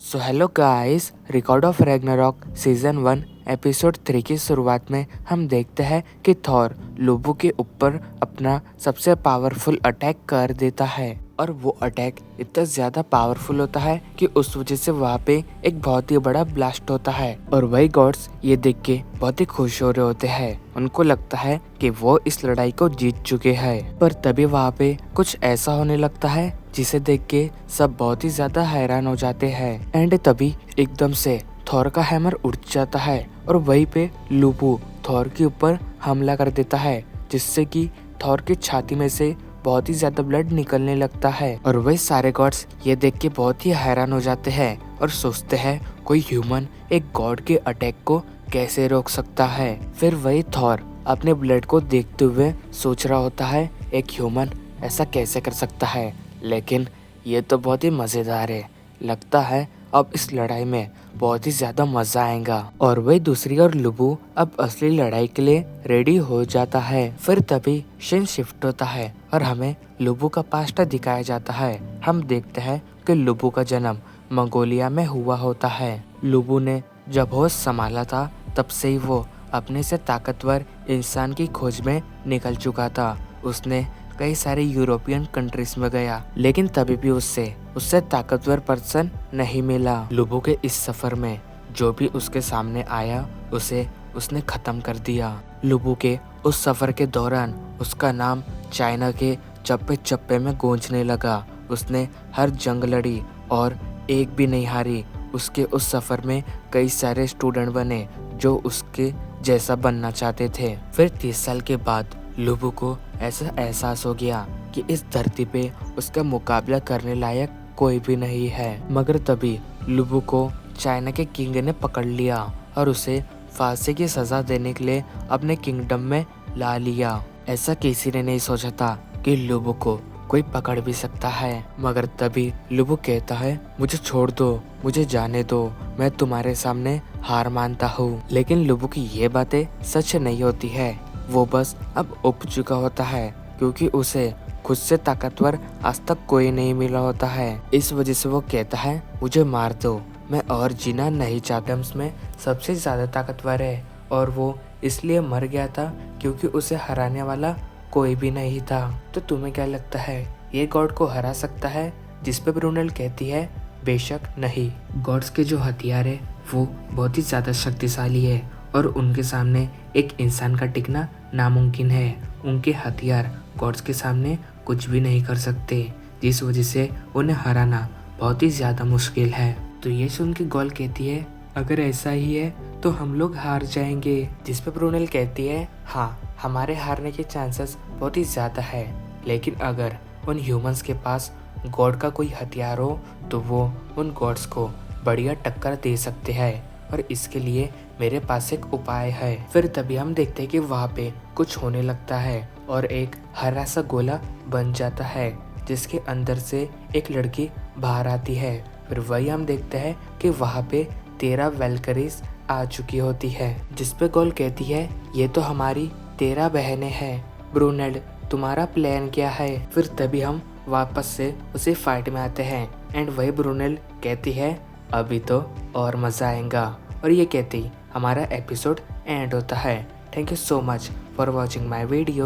So hello guys, record of Ragnarok season 1 episode 3 की शुरुआत में हम देखते हैं कि थॉर लोबो के ऊपर अपना सबसे पावरफुल अटैक कर देता है और वो अटैक इतना ज्यादा पावरफुल होता है कि उस वजह से वहाँ पे एक बहुत ही बड़ा ब्लास्ट होता है और वही गॉड्स ये देख के बहुत ही खुश हो रहे होते हैं। उनको लगता है कि वो इस लड़ाई को जीत चुके हैं, पर तभी वहाँ पे कुछ ऐसा होने लगता है जिसे देख के सब बहुत ही ज्यादा हैरान हो जाते हैं। एंड तभी एकदम से थॉर का हैमर उड़ जाता है और वहीं पे लूबू थॉर के ऊपर हमला कर देता है, जिससे कि थॉर की छाती में से बहुत ही ज्यादा ब्लड निकलने लगता है। और वही सारे गॉड्स ये देख के बहुत ही हैरान हो जाते हैं और सोचते हैं कोई ह्यूमन एक गॉड के अटैक को कैसे रोक सकता है। फिर वही थॉर अपने ब्लड को देखते हुए सोच रहा होता है एक ह्यूमन ऐसा कैसे कर सकता है, लेकिन ये तो बहुत ही मजेदार है। लगता है अब इस लड़ाई में बहुत ही ज्यादा मजा आएगा। और वही दूसरी ओर लुबू अब असली लड़ाई के लिए रेडी हो जाता है। फिर तभी सीन शिफ्ट होता है और हमें लुबू का पास्ट दिखाया जाता है। हम देखते हैं कि लुबू का जन्म मंगोलिया में हुआ होता है। लुबू ने जब होश संभाला था तब से ही वो अपने से ताकतवर इंसान की खोज में निकल चुका था। उसने कई सारे यूरोपियन कंट्रीज में गया, लेकिन तभी भी उससे ताकतवर पर्सन नहीं मिला। लुबू के इस सफर में जो भी उसके सामने आया उसे उसने खत्म कर दिया। लुबू के उस सफर के दौरान उसका नाम चाइना के चप्पे चप्पे में गूंजने लगा। उसने हर जंग लड़ी और एक भी नहीं हारी। उसके उस सफर में कई सारे स्टूडेंट बने जो उसके जैसा बनना चाहते थे। फिर 30 साल के बाद लुबू को ऐसा एहसास हो गया कि इस धरती पे उसका मुकाबला करने लायक कोई भी नहीं है। मगर तभी लुबू को चाइना के किंग ने पकड़ लिया और उसे फांसी की सजा देने के लिए अपने किंगडम में ला लिया। ऐसा किसी ने नहीं सोचा था कि लुबू को कोई पकड़ भी सकता है। मगर तभी लुबू कहता है मुझे छोड़ दो, मुझे जाने दो, मैं तुम्हारे सामने हार मानता हूँ। लेकिन लुबू की ये बातें सच नहीं होती है। वो बस अब उब चुका होता है क्योंकि उसे खुद से ताकतवर आज तक कोई नहीं मिला होता है। इस वजह से वो कहता है मुझे मार दो, मैं और जीना नहीं चाहता। उसमें सबसे ज्यादा ताकतवर है और वो इसलिए मर गया था क्योंकि उसे हराने वाला कोई भी नहीं था। तो तुम्हें क्या लगता है ये गॉड को हरा सकता है? जिस पे ब्रूनेल कहती है बेशक नहीं। गॉड्स के जो हथियार है वो बहुत ही ज्यादा शक्तिशाली है और उनके सामने एक इंसान का टिकना नामुमकिन है। उनके हथियार गॉड्स के सामने कुछ भी नहीं कर सकते, जिस वजह से उन्हें हराना बहुत ही ज्यादा मुश्किल है। तो ये सुन के गॉल कहती है अगर ऐसा ही है तो हम लोग हार जाएंगे। जिस पे ब्रूनेल कहती है हाँ, हमारे हारने के चांसेस बहुत ही ज्यादा है, लेकिन अगर उन ह्यूमंस के पास गॉड का कोई हथियार हो तो वो उन गॉड्स को बढ़िया टक्कर दे सकते हैं और इसके लिए मेरे पास एक उपाय है। फिर तभी हम देखते हैं कि वहाँ पे कुछ होने लगता है और एक हरा सा गोला बन जाता है जिसके अंदर से एक लड़की बाहर आती है। फिर वही हम देखते हैं कि वहाँ पे 13 वेलकरीज आ चुकी होती है। जिस पे गोल कहती है ये तो हमारी 13 बहनें हैं। ब्रूनेल तुम्हारा प्लान क्या है? फिर तभी हम वापस से उसी फाइट में आते हैं एंड वही ब्रूनेल कहती है अभी तो और मजा आएगा। और ये कहती हमारा एपिसोड एंड होता है। Thank you so much for watching my video.